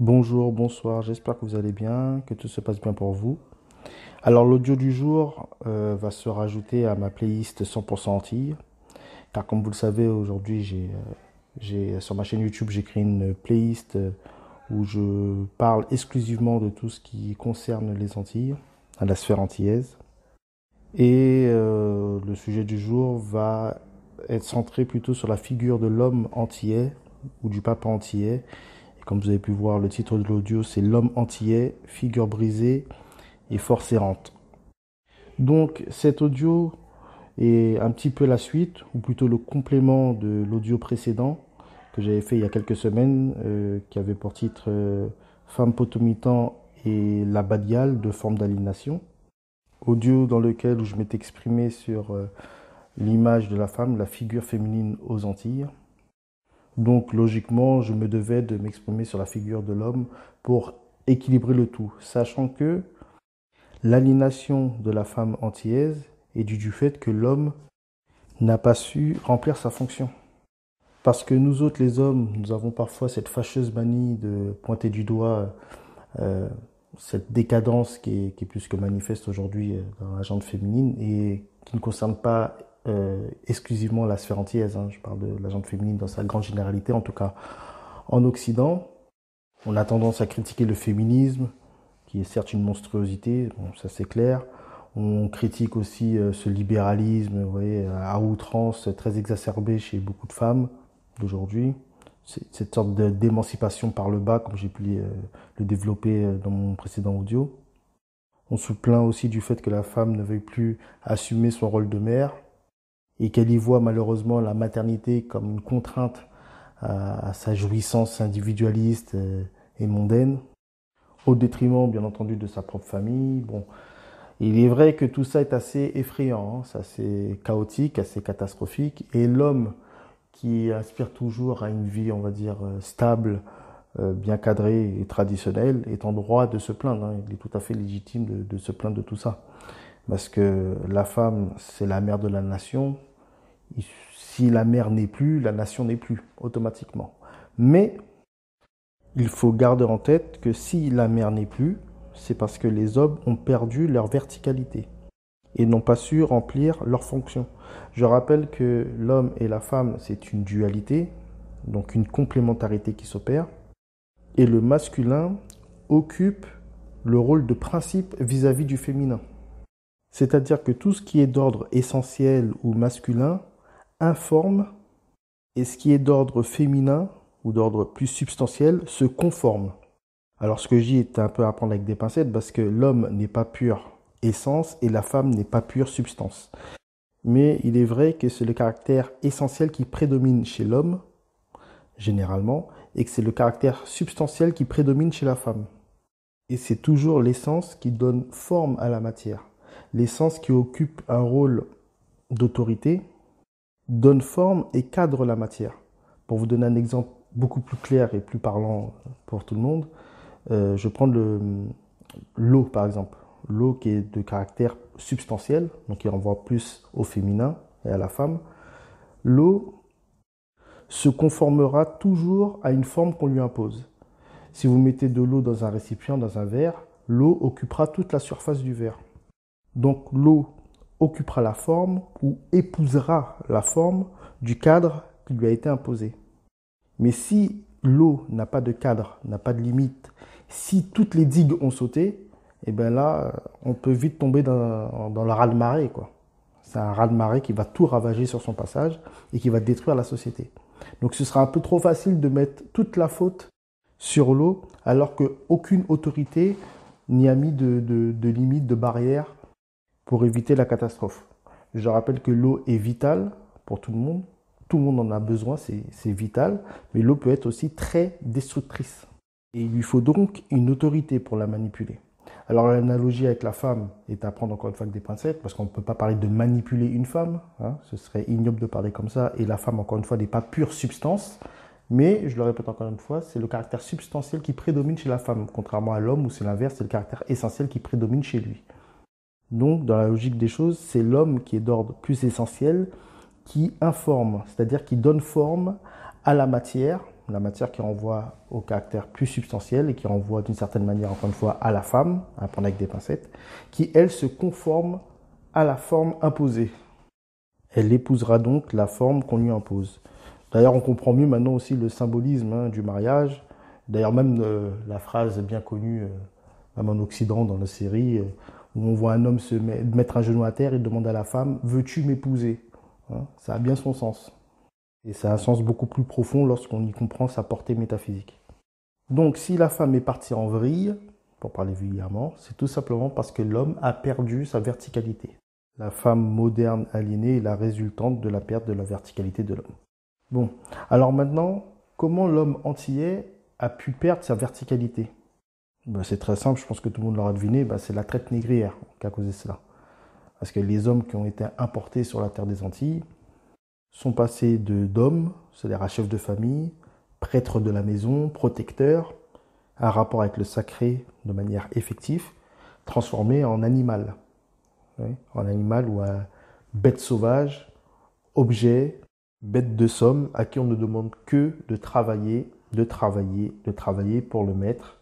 Bonjour, bonsoir, j'espère que vous allez bien, que tout se passe bien pour vous. Alors l'audio du jour va se rajouter à ma playlist 100% Antilles, car comme vous le savez, aujourd'hui sur ma chaîne YouTube j'ai créé une playlist où je parle exclusivement de tout ce qui concerne les Antilles, à la sphère antillaise. Et le sujet du jour va être centré plutôt sur la figure de l'homme antillais ou du papa antillais. Et comme vous avez pu voir, le titre de l'audio, c'est L'homme antillais, figure brisée et force errante. Donc cet audio est un petit peu la suite, ou plutôt le complément de l'audio précédent que j'avais fait il y a quelques semaines, qui avait pour titre Femme potomitan et la badiale de forme d'aliénation. Audio dans lequel je m'étais exprimé sur l'image de la femme, la figure féminine aux Antilles. Donc logiquement, je me devais de m'exprimer sur la figure de l'homme pour équilibrer le tout, sachant que l'aliénation de la femme antillaise est due du fait que l'homme n'a pas su remplir sa fonction. Parce que nous autres, les hommes, nous avons parfois cette fâcheuse manie de pointer du doigt euh, cette décadence qui est plus que manifeste aujourd'hui dans la gente féminine et qui ne concerne pas exclusivement la sphère antillaise. Je parle de la gente féminine dans sa grande généralité, en tout cas en Occident. On a tendance à critiquer le féminisme, qui est certes une monstruosité, bon, ça c'est clair. On critique aussi ce libéralisme, vous voyez, à outrance, très exacerbé chez beaucoup de femmes d'aujourd'hui. Cette sorte d'émancipation par le bas, comme j'ai pu le développer dans mon précédent audio. On se plaint aussi du fait que la femme ne veuille plus assumer son rôle de mère et qu'elle y voit malheureusement la maternité comme une contrainte à sa jouissance individualiste et mondaine, au détriment bien entendu de sa propre famille. Bon, il est vrai que tout ça est assez effrayant, c'est assez chaotique, assez catastrophique, et l'homme qui aspire toujours à une vie, on va dire, stable, bien cadrée et traditionnelle, est en droit de se plaindre. Il est tout à fait légitime de se plaindre de tout ça. Parce que la femme, c'est la mère de la nation. Si la mère n'est plus, la nation n'est plus, automatiquement. Mais il faut garder en tête que si la mère n'est plus, c'est parce que les hommes ont perdu leur verticalité et n'ont pas su remplir leurs fonctions. Je rappelle que l'homme et la femme, c'est une dualité, donc une complémentarité qui s'opère, et le masculin occupe le rôle de principe vis-à-vis du féminin. C'est-à-dire que tout ce qui est d'ordre essentiel ou masculin informe, et ce qui est d'ordre féminin ou d'ordre plus substantiel se conforme. Alors ce que je dis est un peu à prendre avec des pincettes parce que l'homme n'est pas pure essence et la femme n'est pas pure substance. Mais il est vrai que c'est le caractère essentiel qui prédomine chez l'homme, généralement, et que c'est le caractère substantiel qui prédomine chez la femme. Et c'est toujours l'essence qui donne forme à la matière. L'essence qui occupe un rôle d'autorité donne forme et cadre la matière. Pour vous donner un exemple beaucoup plus clair et plus parlant pour tout le monde, je prends l'eau par exemple. L'eau qui est de caractère substantiel, donc qui renvoie plus au féminin et à la femme. L'eau se conformera toujours à une forme qu'on lui impose. Si vous mettez de l'eau dans un récipient, dans un verre, l'eau occupera toute la surface du verre. Donc l'eau occupera la forme ou épousera la forme du cadre qui lui a été imposé. Mais si l'eau n'a pas de cadre, n'a pas de limite, si toutes les digues ont sauté, et bien là, on peut vite tomber dans le raz-de-marée, quoi. C'est un raz-de-marée qui va tout ravager sur son passage et qui va détruire la société. Donc ce sera un peu trop facile de mettre toute la faute sur l'eau alors qu'aucune autorité n'y a mis de limite, de barrière pour éviter la catastrophe. Je rappelle que l'eau est vitale pour tout le monde. Tout le monde en a besoin, c'est vital. Mais l'eau peut être aussi très destructrice. Et il lui faut donc une autorité pour la manipuler. Alors l'analogie avec la femme est à prendre encore une fois avec des pincettes, parce qu'on ne peut pas parler de manipuler une femme, ce serait ignoble de parler comme ça, et la femme encore une fois n'est pas pure substance, mais je le répète encore une fois, c'est le caractère substantiel qui prédomine chez la femme, contrairement à l'homme où c'est l'inverse, c'est le caractère essentiel qui prédomine chez lui. Donc dans la logique des choses, c'est l'homme qui est d'ordre plus essentiel, qui informe, c'est-à-dire qui donne forme à la matière, la matière qui renvoie au caractère plus substantiel et qui renvoie d'une certaine manière, encore une fois, à la femme, à prendre avec des pincettes, qui, elle, se conforme à la forme imposée. Elle épousera donc la forme qu'on lui impose. D'ailleurs, on comprend mieux maintenant aussi le symbolisme du mariage. D'ailleurs, même la phrase bien connue, même en Occident, dans la série, où on voit un homme se mettre un genou à terre et demande à la femme « Veux-tu m'épouser ?» Ça a bien son sens. Et ça a un sens beaucoup plus profond lorsqu'on y comprend sa portée métaphysique. Donc, si la femme est partie en vrille, pour parler vulgairement, c'est tout simplement parce que l'homme a perdu sa verticalité. La femme moderne aliénée est la résultante de la perte de la verticalité de l'homme. Bon, alors maintenant, comment l'homme antillais a pu perdre sa verticalité? C'est très simple, je pense que tout le monde l'aura deviné, c'est la traite négrière qui a causé cela. Parce que les hommes qui ont été importés sur la terre des Antilles sont passés d'hommes, c'est-à-dire à chefs de famille, prêtres de la maison, protecteurs, à un rapport avec le sacré de manière effective, transformés en animal. Oui, en animal ou à bête sauvage, objet, bête de somme, à qui on ne demande que de travailler, de travailler, de travailler pour le maître.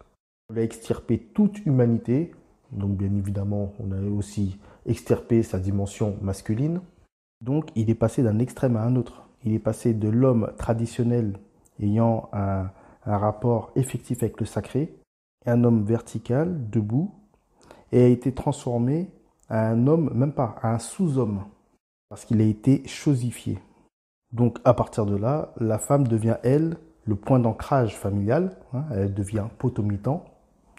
On a extirpé toute humanité, donc bien évidemment on a aussi extirpé sa dimension masculine. Donc il est passé d'un extrême à un autre. Il est passé de l'homme traditionnel ayant un rapport effectif avec le sacré, un homme vertical, debout, et a été transformé à un homme, même pas, à un sous-homme, parce qu'il a été chosifié. Donc à partir de là, la femme devient, elle, le point d'ancrage familial, elle devient potomitan,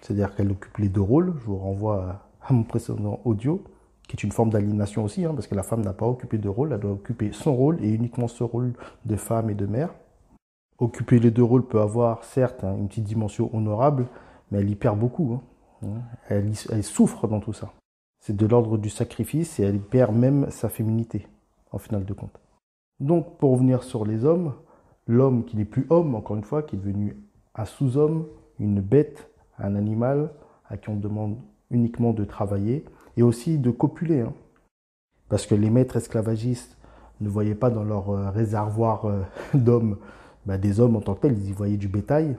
c'est-à-dire qu'elle occupe les deux rôles. Je vous renvoie à mon précédent audio, qui est une forme d'aliénation aussi, parce que la femme n'a pas occupé de rôle, elle doit occuper son rôle et uniquement ce rôle de femme et de mère. Occuper les deux rôles peut avoir, certes, une petite dimension honorable, mais elle y perd beaucoup. Elle souffre dans tout ça. C'est de l'ordre du sacrifice et elle perd même sa féminité, en final de compte. Donc, pour revenir sur les hommes, l'homme qui n'est plus homme, encore une fois, qui est devenu un sous-homme, une bête, un animal, à qui on demande uniquement de travailler, et aussi de copuler. Parce que les maîtres esclavagistes ne voyaient pas dans leur réservoir d'hommes des hommes en tant que tels, ils y voyaient du bétail.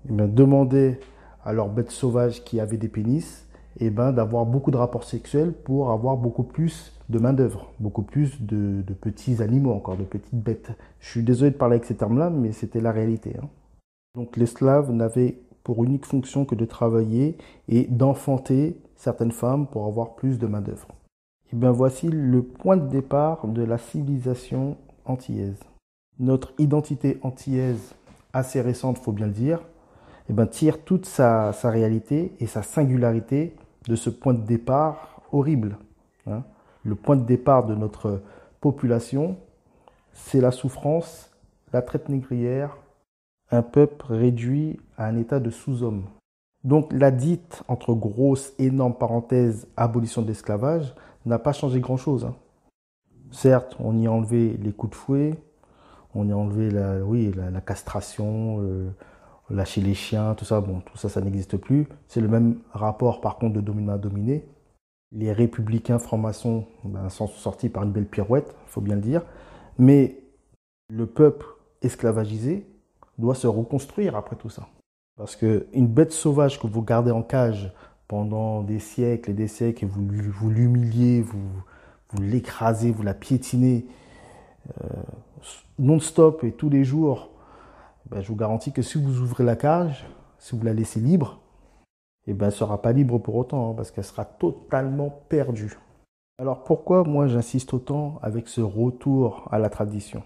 Et demandaient à leurs bêtes sauvages qui avaient des pénis d'avoir beaucoup de rapports sexuels pour avoir beaucoup plus de main-d'œuvre, beaucoup plus de petits animaux, encore de petites bêtes. Je suis désolé de parler avec ces termes-là, mais c'était la réalité. Donc l'esclave n'avait pour unique fonction que de travailler et d'enfanter certaines femmes pour avoir plus de main-d'œuvre. Et bien voici le point de départ de la civilisation antillaise. Notre identité antillaise, assez récente, il faut bien le dire, tire toute sa réalité et sa singularité de ce point de départ horrible. Le point de départ de notre population, c'est la souffrance, la traite négrière, un peuple réduit à un état de sous-homme. Donc la dite, entre grosses, énormes parenthèses, abolition de l'esclavage, n'a pas changé grand-chose. Certes, on y a enlevé les coups de fouet, on y a enlevé la castration, lâcher les chiens, tout ça, tout ça, ça n'existe plus. C'est le même rapport, par contre, de dominant à dominé. Les républicains francs-maçons s'en sont sortis par une belle pirouette, il faut bien le dire. Mais le peuple esclavagisé doit se reconstruire après tout ça. Parce qu'une bête sauvage que vous gardez en cage pendant des siècles et des siècles, et vous l'humiliez, vous l'écrasez, vous la piétinez non-stop et tous les jours, je vous garantis que si vous ouvrez la cage, si vous la laissez libre, elle ne sera pas libre pour autant, parce qu'elle sera totalement perdue. Alors pourquoi moi j'insiste autant avec ce retour à la tradition?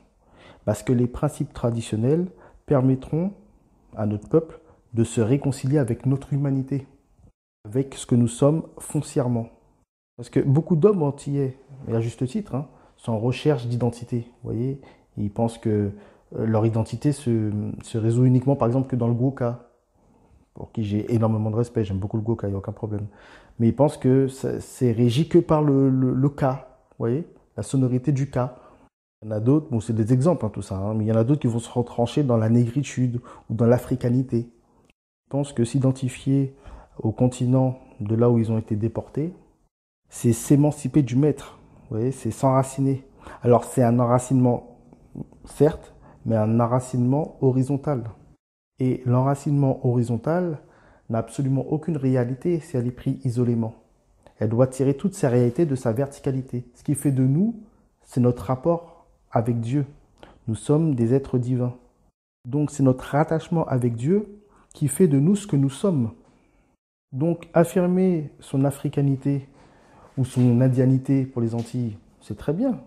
Parce que les principes traditionnels permettront à notre peuple de se réconcilier avec notre humanité, avec ce que nous sommes foncièrement. Parce que beaucoup d'hommes antillais, et à juste titre, sont en recherche d'identité. Vous voyez, ils pensent que leur identité se résout uniquement, par exemple, que dans le Gwoka, pour qui j'ai énormément de respect, j'aime beaucoup le Gwoka, il n'y a aucun problème. Mais ils pensent que c'est régi que par le Ka, vous voyez, la sonorité du Ka. Il y en a d'autres, c'est des exemples tout ça, mais il y en a d'autres qui vont se retrancher dans la négritude ou dans l'africanité. Ils pensent que s'identifier au continent de là où ils ont été déportés, c'est s'émanciper du maître, vous voyez, c'est s'enraciner. Alors c'est un enracinement, certes, mais un enracinement horizontal. Et l'enracinement horizontal n'a absolument aucune réalité si elle est prise isolément. Elle doit tirer toute sa réalité de sa verticalité. Ce qui fait de nous, c'est notre rapport avec Dieu. Nous sommes des êtres divins. Donc c'est notre rattachement avec Dieu qui fait de nous ce que nous sommes. Donc affirmer son africanité ou son indianité pour les Antilles, c'est très bien.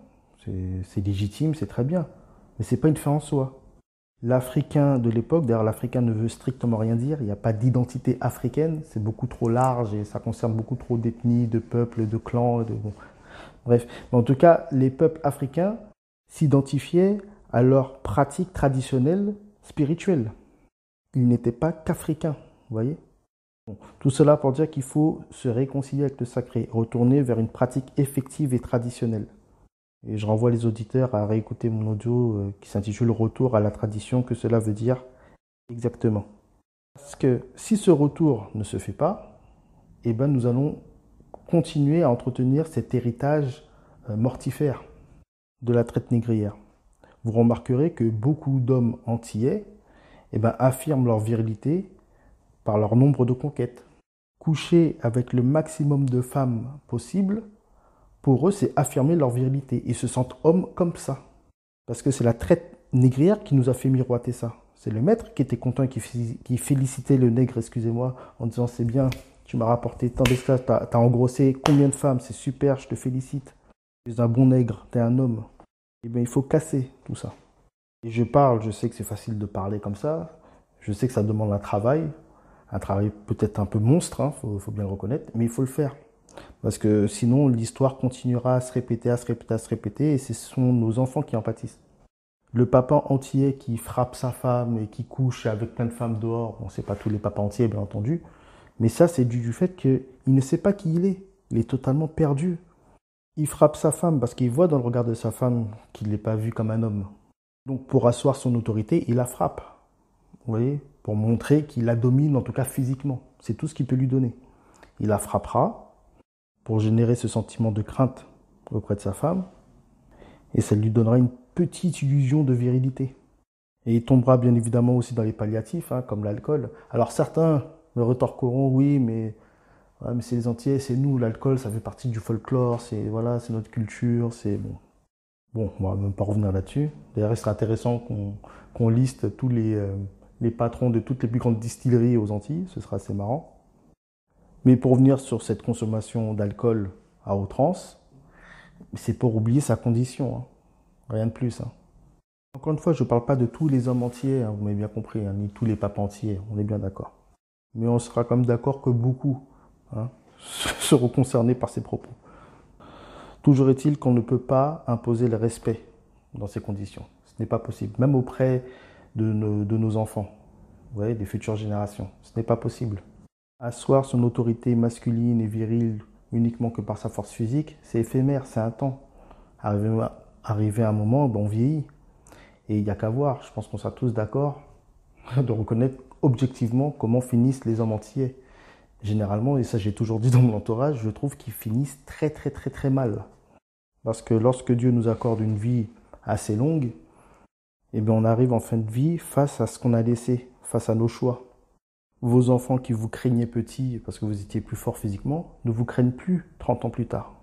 C'est légitime, c'est très bien. Mais ce n'est pas une fin en soi. L'Africain de l'époque, d'ailleurs l'Africain ne veut strictement rien dire, il n'y a pas d'identité africaine, c'est beaucoup trop large et ça concerne beaucoup trop d'ethnies, de peuples, de clans, bon. Bref. Mais en tout cas, les peuples africains s'identifiaient à leurs pratiques traditionnelles spirituelles. Ils n'étaient pas qu'africains, vous voyez. Bon. Tout cela pour dire qu'il faut se réconcilier avec le sacré, retourner vers une pratique effective et traditionnelle. Et je renvoie les auditeurs à réécouter mon audio qui s'intitule Retour à la tradition, que cela veut dire exactement. Parce que si ce retour ne se fait pas, eh ben nous allons continuer à entretenir cet héritage mortifère de la traite négrière. Vous remarquerez que beaucoup d'hommes antillais affirment leur virilité par leur nombre de conquêtes. Coucher avec le maximum de femmes possible, pour eux, c'est affirmer leur virilité. Ils se sentent hommes comme ça. Parce que c'est la traite négrière qui nous a fait miroiter ça. C'est le maître qui était content et qui félicitait le nègre, excusez-moi, en disant c'est bien, tu m'as rapporté tant d'esclaves, t'as engrossé combien de femmes, c'est super, je te félicite. Tu es un bon nègre, tu es un homme. Eh bien, il faut casser tout ça. Et je parle, je sais que c'est facile de parler comme ça, je sais que ça demande un travail peut-être un peu monstre, hein, faut bien le reconnaître, mais il faut le faire. Parce que sinon, l'histoire continuera à se répéter, à se répéter, à se répéter, et ce sont nos enfants qui en pâtissent. Le papa entier qui frappe sa femme et qui couche avec plein de femmes dehors, bon, c'est pas tous les papas entiers, bien entendu, mais ça, c'est dû du fait qu'il ne sait pas qui il est totalement perdu. Il frappe sa femme parce qu'il voit dans le regard de sa femme qu'il n'est pas vu comme un homme. Donc, pour asseoir son autorité, il la frappe. Vous voyez, pour montrer qu'il la domine, en tout cas physiquement. C'est tout ce qu'il peut lui donner. Il la frappera pour générer ce sentiment de crainte auprès de sa femme, et ça lui donnera une petite illusion de virilité. Et il tombera bien évidemment aussi dans les palliatifs, hein, comme l'alcool. Alors certains me retorqueront, oui, mais c'est les Antillais, c'est nous, l'alcool, ça fait partie du folklore, c'est notre culture, c'est bon. Bon, on va même pas revenir là-dessus. D'ailleurs, il serait intéressant qu'on liste tous les patrons de toutes les plus grandes distilleries aux Antilles, ce sera assez marrant. Mais pour revenir sur cette consommation d'alcool à outrance, c'est pour oublier sa condition, hein. Rien de plus. Hein. Encore une fois, je ne parle pas de tous les hommes entiers, hein, vous m'avez bien compris, hein, ni tous les papes entiers, on est bien d'accord. Mais on sera quand même d'accord que beaucoup seront concernés par ces propos. Toujours est-il qu'on ne peut pas imposer le respect dans ces conditions. Ce n'est pas possible, même auprès de nos enfants, vous voyez, des futures générations. Ce n'est pas possible. Asseoir son autorité masculine et virile uniquement que par sa force physique, c'est éphémère, c'est un temps. Arrivé à un moment, on vieillit. Et il n'y a qu'à voir, je pense qu'on sera tous d'accord de reconnaître objectivement comment finissent les hommes antillais. Généralement, et ça j'ai toujours dit dans mon entourage, je trouve qu'ils finissent très très très très mal. Parce que lorsque Dieu nous accorde une vie assez longue, on arrive en fin de vie face à ce qu'on a laissé, face à nos choix. Vos enfants qui vous craignaient petits parce que vous étiez plus fort physiquement, ne vous craignent plus 30 ans plus tard.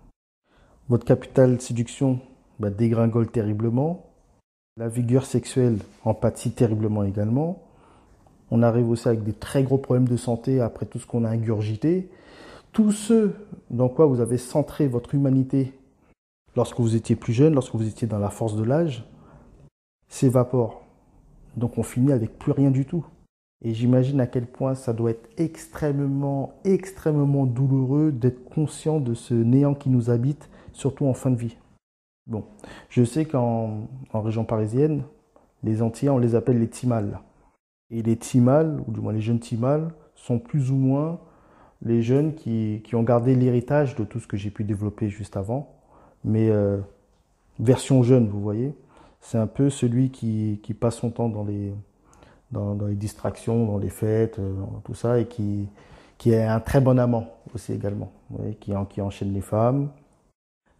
Votre capital séduction dégringole terriblement. La vigueur sexuelle en pâtit terriblement également. On arrive aussi avec des très gros problèmes de santé après tout ce qu'on a ingurgité. Tout ce dans quoi vous avez centré votre humanité lorsque vous étiez plus jeune, lorsque vous étiez dans la force de l'âge, s'évapore. Donc on finit avec plus rien du tout. Et j'imagine à quel point ça doit être extrêmement, extrêmement douloureux d'être conscient de ce néant qui nous habite, surtout en fin de vie. Bon, je sais qu'en région parisienne, les Antillais, on les appelle les Timals. Et les Timals, ou du moins les jeunes Timals, sont plus ou moins les jeunes qui ont gardé l'héritage de tout ce que j'ai pu développer juste avant. Mais version jeune, vous voyez. C'est un peu celui qui passe son temps dans les distractions, dans les fêtes, dans tout ça, et qui est un très bon amant aussi également. Vous voyez, qui enchaîne les femmes,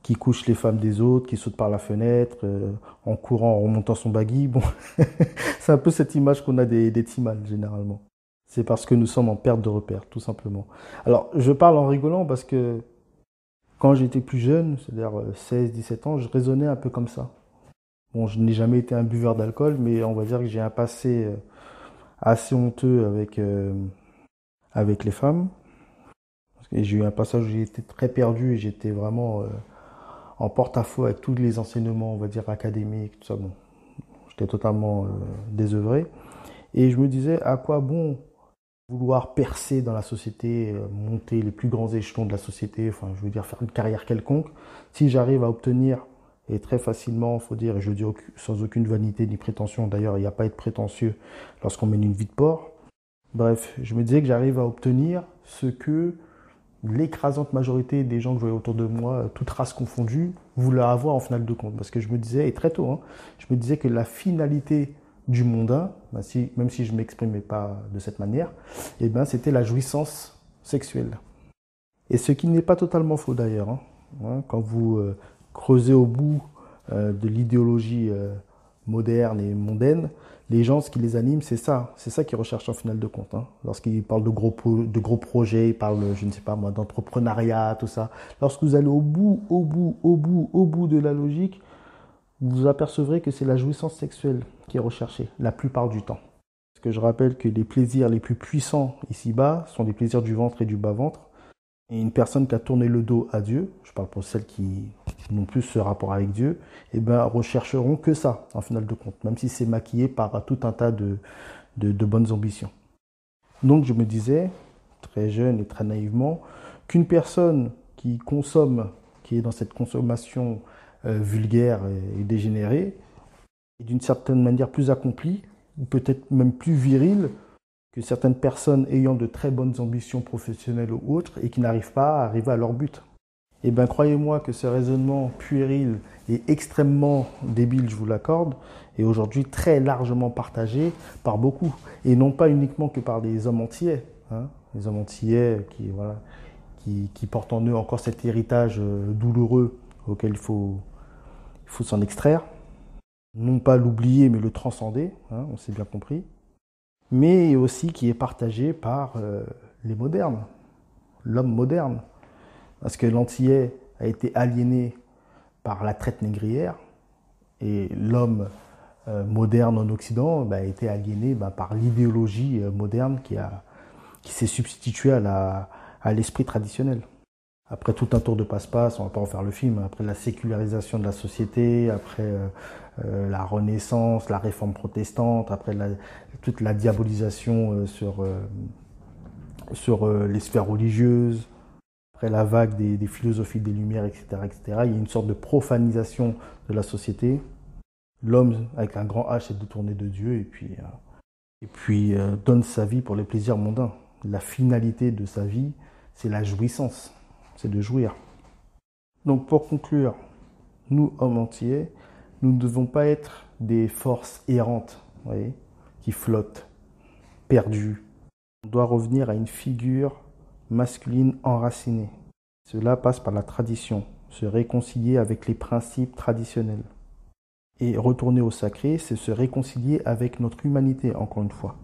qui couche les femmes des autres, qui saute par la fenêtre, en courant, en remontant son baggy. Bon, c'est un peu cette image qu'on a des Timals, généralement. C'est parce que nous sommes en perte de repère, tout simplement. Alors, je parle en rigolant parce que quand j'étais plus jeune, c'est-à-dire 16, 17 ans, je raisonnais un peu comme ça. Bon, je n'ai jamais été un buveur d'alcool, mais on va dire que j'ai un passé assez honteux avec les femmes. Et j'ai eu un passage où j'ai été très perdu et j'étais vraiment en porte-à-faux avec tous les enseignements, on va dire, académiques, tout ça. Bon, j'étais totalement désœuvré. Et je me disais, à quoi bon vouloir percer dans la société, monter les plus grands échelons de la société, enfin, je veux dire, faire une carrière quelconque, si j'arrive à obtenir, et très facilement, il faut dire, et je le dis sans aucune vanité ni prétention, d'ailleurs, il n'y a pas à être prétentieux lorsqu'on mène une vie de porc. Bref, je me disais que j'arrive à obtenir ce que l'écrasante majorité des gens que je voyais autour de moi, toutes races confondues, voulaient avoir en finale de compte. Parce que je me disais, et très tôt, hein, je me disais que la finalité du mondain, même si je ne m'exprimais pas de cette manière, eh ben, c'était la jouissance sexuelle. Et ce qui n'est pas totalement faux d'ailleurs. Quand vous creusez au bout de l'idéologie moderne et mondaine, les gens, ce qui les anime, c'est ça. C'est ça qu'ils recherchent en finale de compte. Lorsqu'ils parlent de gros projets, ils parlent, je ne sais pas moi, d'entrepreneuriat, tout ça. Lorsque vous allez au bout de la logique, vous vous apercevrez que c'est la jouissance sexuelle qui est recherchée, la plupart du temps. Parce que je rappelle que les plaisirs les plus puissants ici-bas sont les plaisirs du ventre et du bas-ventre. Et une personne qui a tourné le dos à Dieu, je parle pour celles qui n'ont plus ce rapport avec Dieu, eh ben, rechercheront que ça, en finale de compte, même si c'est maquillé par tout un tas de bonnes ambitions. Donc je me disais, très jeune et très naïvement, qu'une personne qui consomme, qui est dans cette consommation vulgaire et dégénérée, est d'une certaine manière plus accomplie, ou peut-être même plus virile, que certaines personnes ayant de très bonnes ambitions professionnelles ou autres et qui n'arrivent pas à arriver à leur but. Eh bien, croyez-moi que ce raisonnement puéril et extrêmement débile, je vous l'accorde, est aujourd'hui très largement partagé par beaucoup. Et non pas uniquement que par les hommes entiers. Les hommes entiers qui portent en eux encore cet héritage douloureux auquel il faut s'en extraire. Non pas l'oublier, mais le transcender, on s'est bien compris. Mais aussi qui est partagé par les modernes, l'homme moderne. Parce que l'Antillais a été aliéné par la traite négrière et l'homme moderne en Occident a été aliéné par l'idéologie moderne qui s'est substituée à l'esprit traditionnel. Après tout un tour de passe-passe, on ne va pas en faire le film, après la sécularisation de la société, après la Renaissance, la réforme protestante, après toute la diabolisation sur les sphères religieuses, après la vague des philosophies des Lumières, etc., etc., il y a une sorte de profanisation de la société. L'homme, avec un grand H, est détourné de Dieu et puis donne sa vie pour les plaisirs mondains. La finalité de sa vie, c'est la jouissance, c'est de jouir. Donc pour conclure, nous, hommes entiers, nous ne devons pas être des forces errantes, vous voyez, qui flottent, perdues. On doit revenir à une figure masculine enracinée. Cela passe par la tradition, se réconcilier avec les principes traditionnels. Et retourner au sacré, c'est se réconcilier avec notre humanité, encore une fois.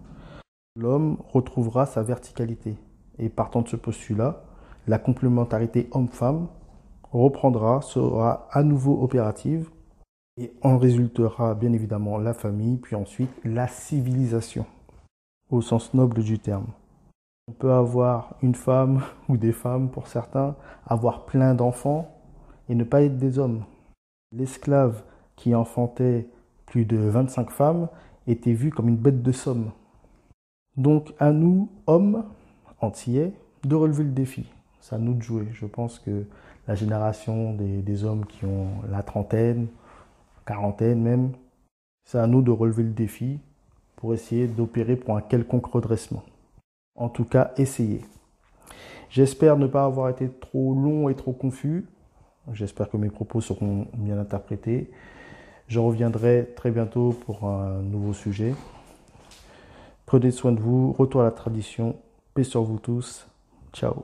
L'homme retrouvera sa verticalité. Et partant de ce postulat, la complémentarité homme-femme reprendra, sera à nouveau opérative et en résultera bien évidemment la famille, puis ensuite la civilisation, au sens noble du terme. On peut avoir une femme ou des femmes pour certains, avoir plein d'enfants et ne pas être des hommes. L'esclave qui enfantait plus de 25 femmes était vu comme une bête de somme. Donc à nous, hommes antillais, de relever le défi. C'est à nous de jouer. Je pense que la génération des hommes qui ont la trentaine, quarantaine même, c'est à nous de relever le défi pour essayer d'opérer pour un quelconque redressement. En tout cas, essayez. J'espère ne pas avoir été trop long et trop confus. J'espère que mes propos seront bien interprétés. Je reviendrai très bientôt pour un nouveau sujet. Prenez soin de vous. Retour à la tradition. Paix sur vous tous. Ciao.